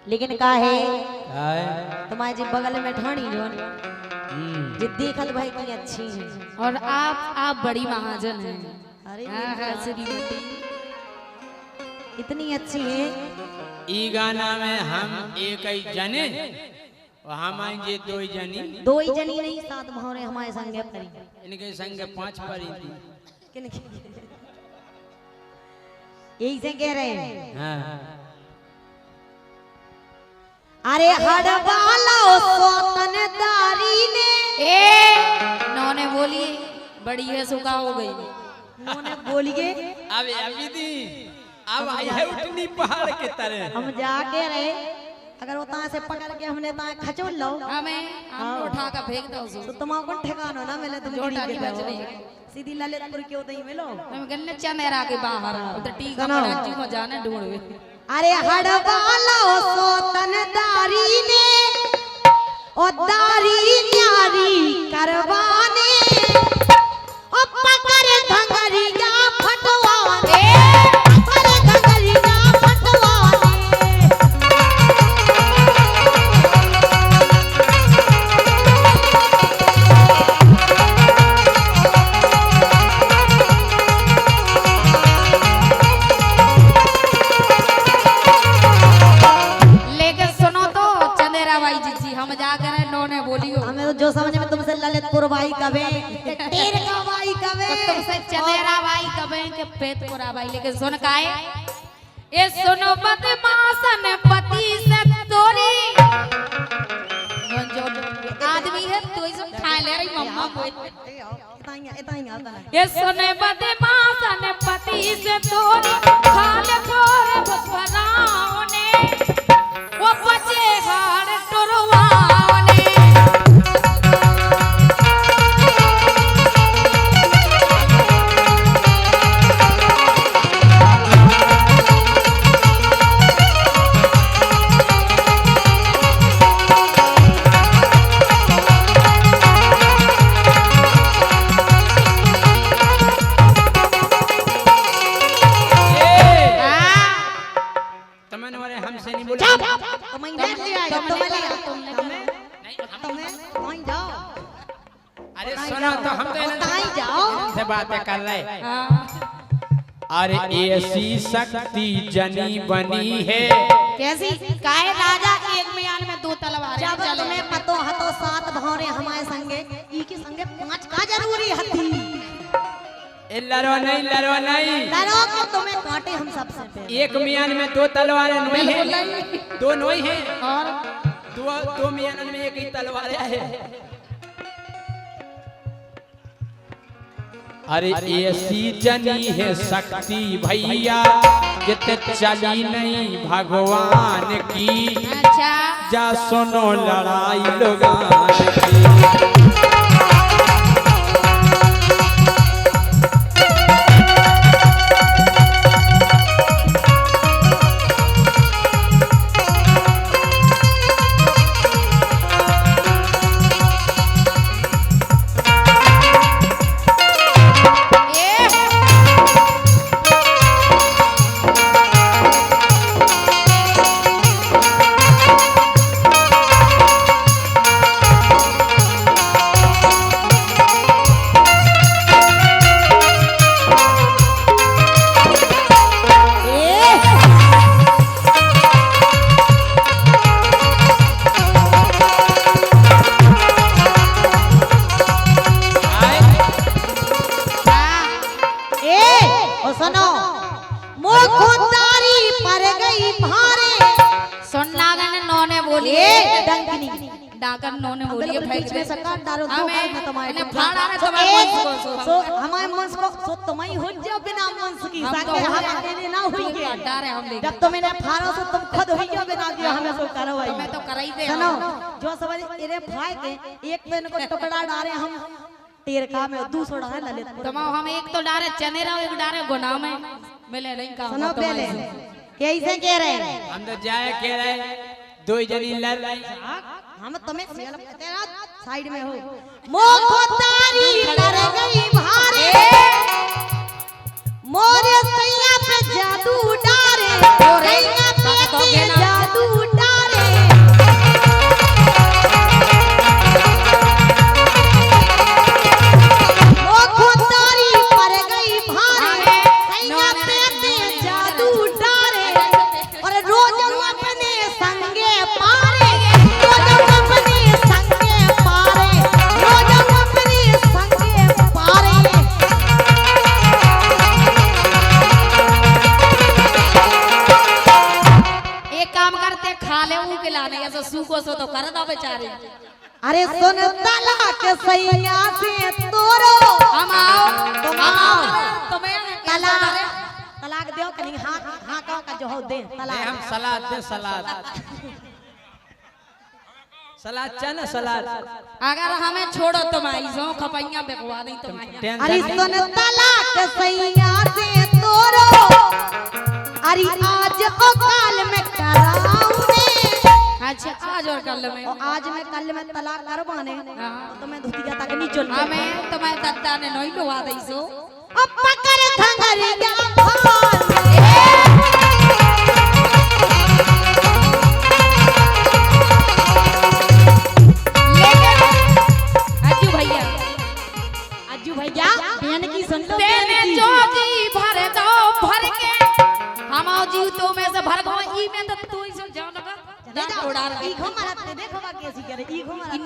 लेकिन का है तुम्हारे जी बगल में ठाणी जो जी देखल भाई की अच्छी है और आप बड़ी महाजन हैं। अरे श्रीमती इतनी अच्छी है। ई गाना में हम एक ही जने और हमारे जे दो ही जनी नहीं सात भौरे हमारे संगे परी इनके संग 5 परी थी। किनके यही से कह रहे हैं। हाँ। अरे हड़वाला सोतनदारी ने नौने बोली बड़ी है सुखा हो गई। नौने बोलिए अब अभी दी अब आई है उठनी पहाड़ के तरह। हम जाके रहे अगर वो ता से पकड़ के हमने ता खचोल लो हम उठा कर फेंक दो तो तुम्हारा कौन ठिकाना ना मिले तुम जोटा नहीं बच रही सीधी ललितपुर क्यों नहीं मिलो हम गन्ने चंदेरा के बाहर उधर टीका पड़ाची में जाने ढूंढवे। अरे हड़वाला सोतनदारी ने ओ दारी न्यारी करवाने ओ पकड़ घंगरिया फटवाने पकड़ घंगरिया फटवाने। लेकिन सुनो तो चंदेरा भाई जी हम जाकर नौने बोलियो हमें तो जो समझ में तुमसे ललितपुर भाई कवे टेर का भाई कवे तुमसे चंदेरा भाई कबे के पेटपुरा भाई। लेकिन सुन काए ये सुनो बदमाश ने पति से तोरी जो आदमी है तो इसे खा ले रही मम्मा बोल ये सुने बदमाश ने पति से तोरी खा ले थोड़े बसराओ ने वो बचे हाड़ टुरवाओ ने। हमसे नहीं बोला अरे सुनो तो हम तो से बातें कर रहे। अरे ऐसी शक्ति जनी बनी है कैसी काहे राजा एक म्यान में 2 तलवारें जब तुम्हें पतो हतो 7 भौरे हमारे संगे ई के संगे 5 का जरूरी हथी। लड़ो नहीं लड़ो के तुम्हें काटे हम सबसे पहले। एक मियान में 2 तलवारें नहीं है 2 नहीं है और 2 मियान में एक ही तलवारें है। अरे ऐसी जनी है शक्ति भैया जित चली नहीं भगवान की। अच्छा जा सुनो लड़ाई लोगान की। डाकर नौने बोलिए बीच में सरकार डालो दो हाथ में तुम्हारे फाड़ा ने तुम्हारे सो हमारे मंस को सो तुम्हारी हो जाओ बिना मंस की संगे हम अकेले ना होइए डारे हम ले जब तुमने फाड़ो तो तुम खुद हो जाओ बिना कि हमें सो करवाई मैं तो कराई दे सुनो जो समझ इरे फाय के एक दिन को टुकड़ा डारे हम टेरका में दूसरा है ललितपुर तुम हम एक तो डारे चनेरा एक डारे गुना में मिले नहीं का सुनो पहले कैसे कह रहे हम तो जाए कह रहे 2 जनी लड़ रही हम तुम्हें तेरा साइड में हो मोखो तारी कर गई भारे मोरे सैया पे जादू डारे सैया पे जादू डारे एक काम करते खा ले ऊ के लाने ऐसा सूखो सो तो कर दो बेचारे। अरे सुन तलाक सैया से तोरो हम आओ तुम आओ तुम्हें तलाक दो कहीं हाँ हाँ का जो हो दे तलाक हम सलाद दे सलाद सलाद चना सलाद। अगर हमें छोड़ो तुम आई जो खपैया बेकवा नहीं तुम्हारी। अरे सुन तलाक सैया से तोरो अरे आज ओ काल में कराऊंगे। अच्छा आज और कल में आज में कल में तलाक करवाने तो मैं धुतिया तक नहीं चल हमें तुम्हारे दत्ता ने नहीं लुवा दी सो अब पकड़ धंगरिया अज्जू भैया बहन की सुन लो तेने जो जी भर दो भर के हम आओ जी तो में से भर दो ई में तो तू ही सब जाओ लगा उड़ा ई घो मारते देखो बा कैसी करे ई घो मारते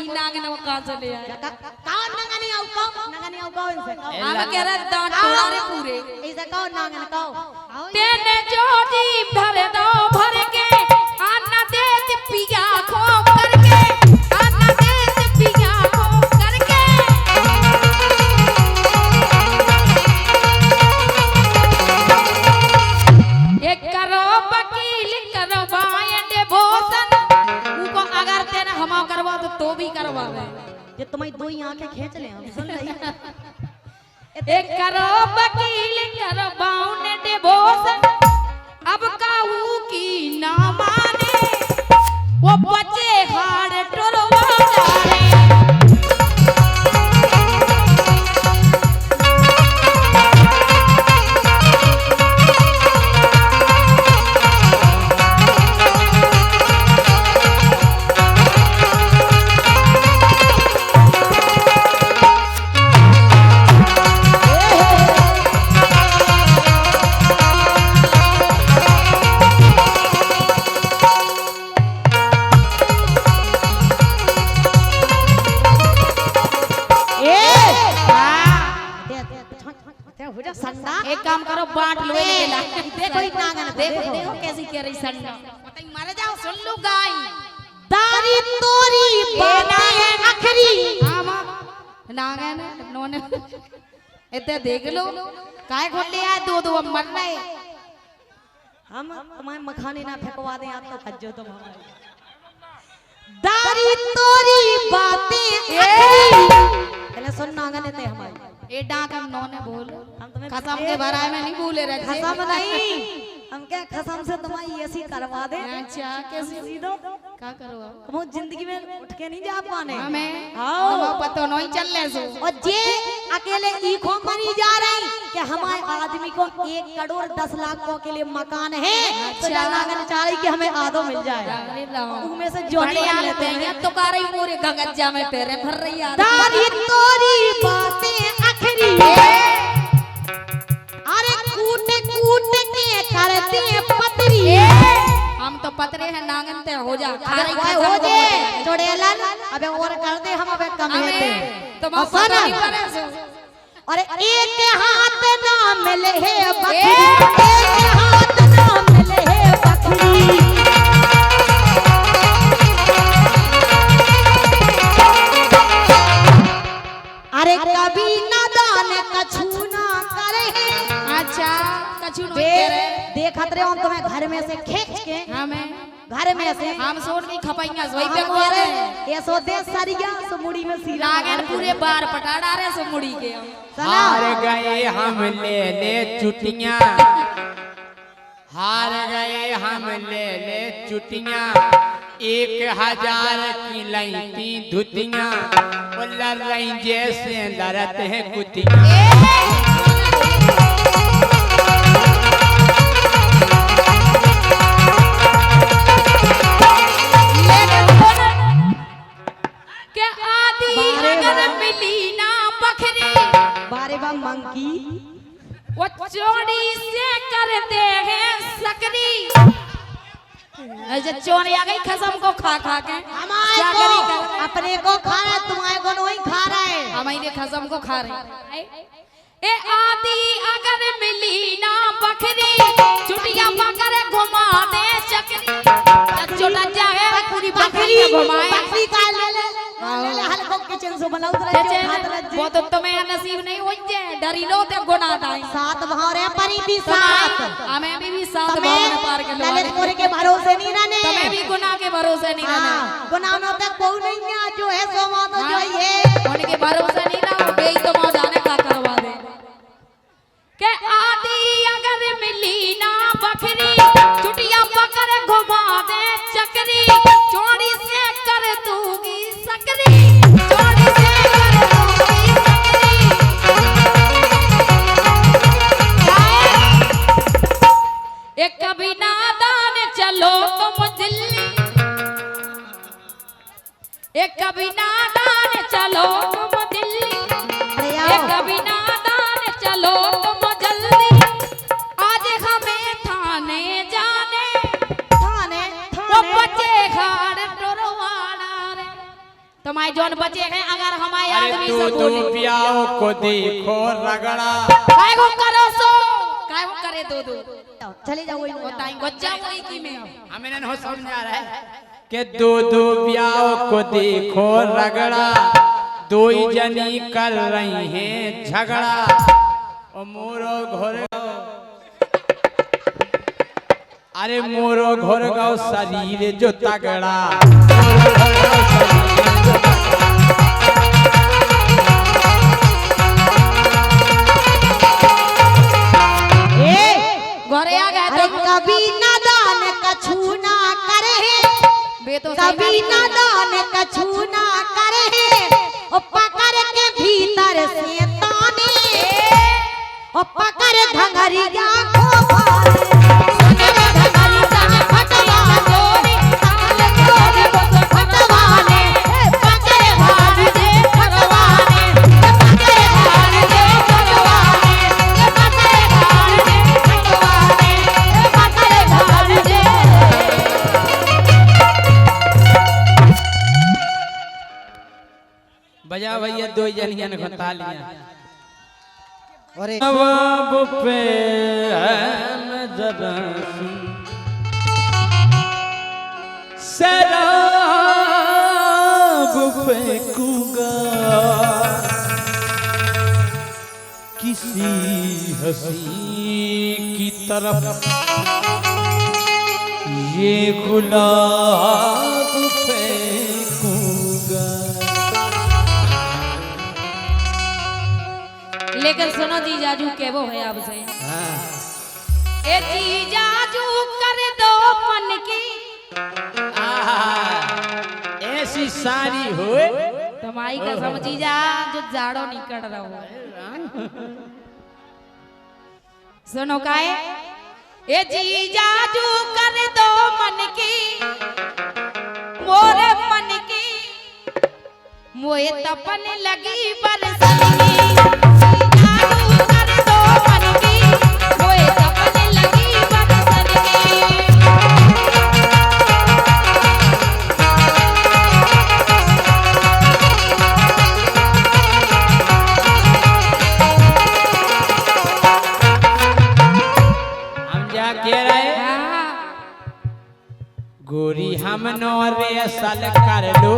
इनागन वो कहां से ले आए कौन नंगनी आउ कौन इनसे हम कह रहे दांत उड़ा रे पूरे ऐसा कौन नांगन कहो तेने जो जी भर दो भर के आना दे पिया खो करके आना दे पिया खो करके एक करो वकील करवाए डिवोर्स उको अगर तेने हम करवा तो भी करवावे ये तुम्हारी दो ही आंखें खींच ले हम सुन रही एक करो वकील करवाओ ने डिवोर्स अब काऊ की ना माने वो बच्चे हाड़ टुरवा जाए। एक काम करो बांट लो ये ला देखो ही नांगन देखो देखो कैसी कह रही संडा बताई मर जाओ सुन लो गाय दारी तोरी बातें आखरी हां मां नांगन नोने इते देख लो काय खोल लिया दो दो मर रहे हम तुम्हारे मखाने ना फेंकवा दें आप तो खज्जो तुम दारी तोरी बातें आखरी पहले सुन नांगन थे हमारे ए डाक हम नोने बोल हम तुम्हें कसम के भराए में नहीं भूले रहे खसम नहीं हम क्या खसम से तुम्हारी ऐसी करवा दे अच्छा कैसे सीधो क्या करो हम जिंदगी में उठ के नहीं जा पाने हमें आओ पता नहीं चल ले सो और जे अकेले ईखों मरी जा रही कि हमारे आदमी को 1 करोड़ 10 लाख को के लिए मकान है तो नांगन चाह रही कि हमें आधो मिल जाए उनमें से जो लेते हैं तो का रही पूरे गगज्जा में पैरे भर रही है दारी तोरी बातें आखरी अरे कूट कूट के करते पतरी हम तो पतरे हैं नांगन ते हो जा हो जे चोड़ेलन अबे और कर दे हम अबे कम लेते तो मौसम नहीं पड़े सो अरे एक हाथ ना मिले है बकरी एक हाथ ना मिले है बकरी अरे कभी नादान कछु ना करे अच्छा कछु नहीं करे देखत रहे हम तुम्हें घर में से खींच के हमें घर में से हम सोच की खपैया वही पे को रे ये सो दे सरिया सो मुड़ी में सीरा नागन पूरे बार पटा डारे सो मुड़ी के हार गए हम ले चुटियां हार गए हम ले चुटियां 1000 की लईती धुतियां और लड़ रही जैसे लड़ते हैं कुतियां के आदि अगर मिली ना बखरी बारे बा मंकी वो चोरी से करते हैं सकरी ऐसे चोरी आ गई खसम को खा खा के हमारे को अपने को खा रहा है तुम्हारे को नहीं खा रहा है हमारे खसम को खा रहे ए आदि अगर मिली ना बखरी चुटिया पकड़ घुमा दे चक्री सो बनाऊ तो वो तो तुम्हें नसीब नहीं हो जे डरी लो ते गुना दाई सात भारे परी भी सात हमें भी सात भारे पार के ललित मोरे के भरोसे नहीं रहने तुम्हें भी गुनाह के भरोसे नहीं रहना गुनाह न तक बहु नहीं है जो है सो मां तो जो ये उनके भरोसे नहीं रहो बेई तो मां जाने का करवा दे के आदि अगर मिली ना बकरी चुटिया पकड़ घुमा दे चकरी चोरी से कर दूंगी सकरी चोरी से कर दूंगी सकरी एक कभी नादान चलो तुम दिल्ली एक कभी नादान चलो तुम दिल्ली एक कभी नादान चलो तुम जल्दी आज हमें थाने जाने थाने वो बचे घर टोरवाना रे तुम्हारे जोन बचे हैं अगर हमारे आदमी तू से तो बोले पियाओ को देखो रगड़ा काय को करो सो काय को करे दो चले जाओ वही बताई बच्चा वही की में हमें न हो समझ आ रहा है कि दो पियाओ को देखो रगड़ा दो ही जनी कर रही हैं झगड़ा और मोरो घोर अरे मोरो घोर गाओ शरीर जो तगड़ा घरे आ गए अरे कभी नादान कछु ना करे बे तो कभी नादान कछु ना करे ओ पकड़ के भीतर से ताने ओ पकड़ धंगरिया को भारे सुने धगली सन फटवा जोरी ताल जोरी बस फटवाने पकड़ भाग दे फटवाने पकड़ भाग दे फटवाने पकड़ भाग दे फटवाने पकड़ भाग दे बजा भैया दो जनियन को तालियां अरे नवाब पे मैं जरा शराब फेंकूंगा किसी हसी की तरफ ये गुलाब फेंकूंगा लेकिन सुनो जीजाजू के वो है आपसे हाँ। ए जीजाजू कर दो मन की ऐसी सारी होए तुम्हारी कसम जीजा जो जाड़ो निकल रहा हो सुनो काए ए जीजाजू कर दो मन की मोरे मन की मोए तपन लगी बरसन की गोरी हम नो रेसल कर लो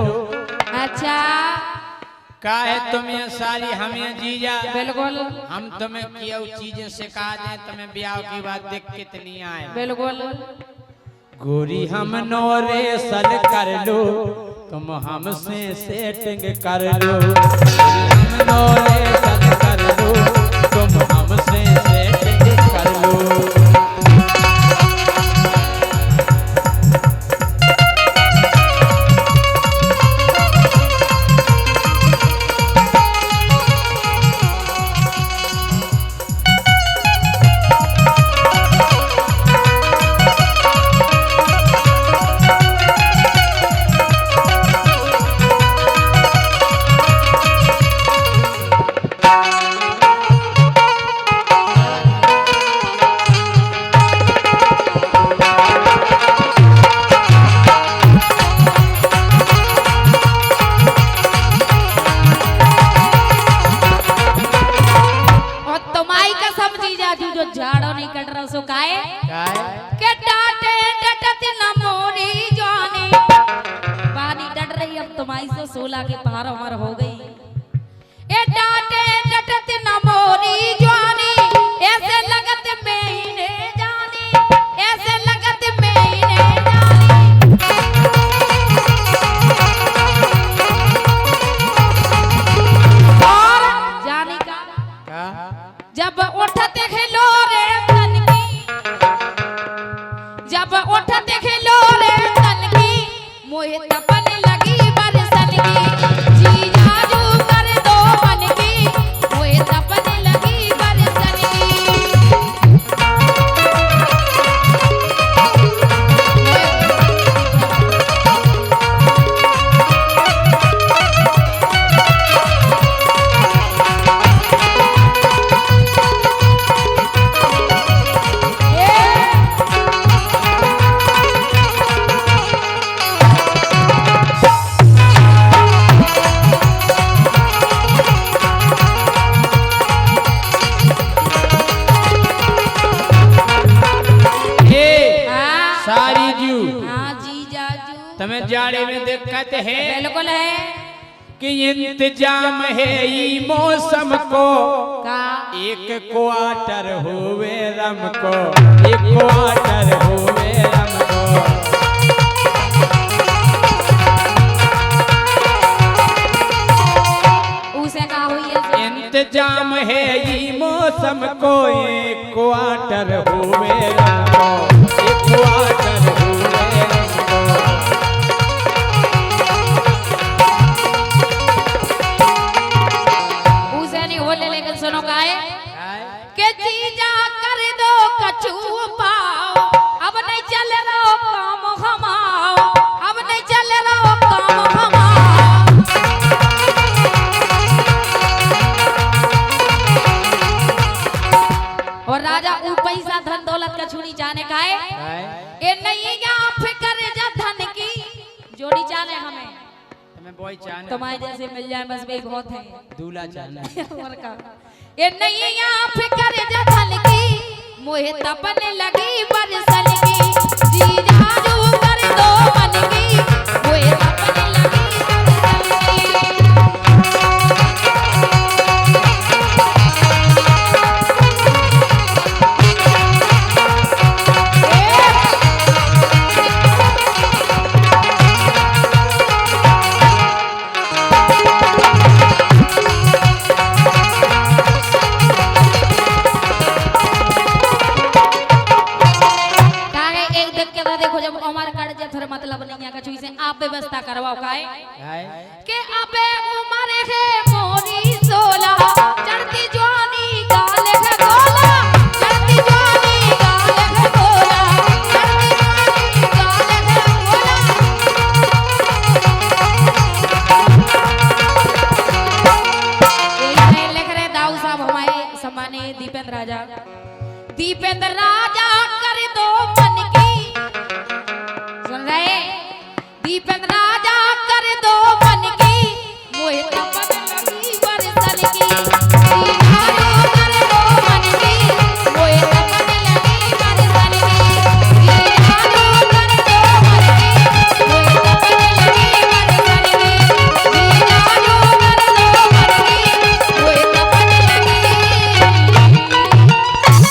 अच्छा काहे तुम्हें सारी हमें जीजा बिल्कुल हम तुम्हें किया चीजें सिखा दें तुम्हें ब्याह की बात देख कितनी आए बिल्कुल गोरी हम नो रेसल कर लो तुम हमसे सेटिंग कर लो हम नो रेसल कर लो तुम हमसे सेटिंग कर लो तुम्हारी से 16 के पार उम्र हो गई मोहे तपन लगी बरसन की जी जाजू कर दो मन की मोहे तपन लगी बरसन की सारी जू हाँ जी जाजू तुम्हें जाड़े में दिक्कत है बिल्कुल है कि इंतजाम है ई मौसम को का एक क्वार्टर हुए रम को एक क्वार्टर हुए रम को उसे का हुई है इंतजाम है ई मौसम को एक क्वार्टर हुए रम को एक क्वार्टर हुए रम को उसे नहीं बोले लेकिन सुनो का है के जीजा कर दो कछु पाओ अब नहीं चल रहा काम हमाओ अब नहीं चल रहा काम हमाओ और राजा ऊ पैसा धन दौलत का छुनी जाने का है ये नहीं या फिक्र जा धन की जोड़ी चाले हमें तुम्हें बॉय चाहना तुम्हारे जैसे मिल जाए बस वही बहुत है दूल्हा चाहना और का ये नहीं या फिक्र जा धन की मोहे तपन लगी बरसन की जी जाजू कर दो मन की मोहे तपन लगी बरसन की देखो जब हमारे कट जाए फिर मतलब नहीं है कछु से आप व्यवस्था करवाओ काहे के अबे उम्र है मोरी 16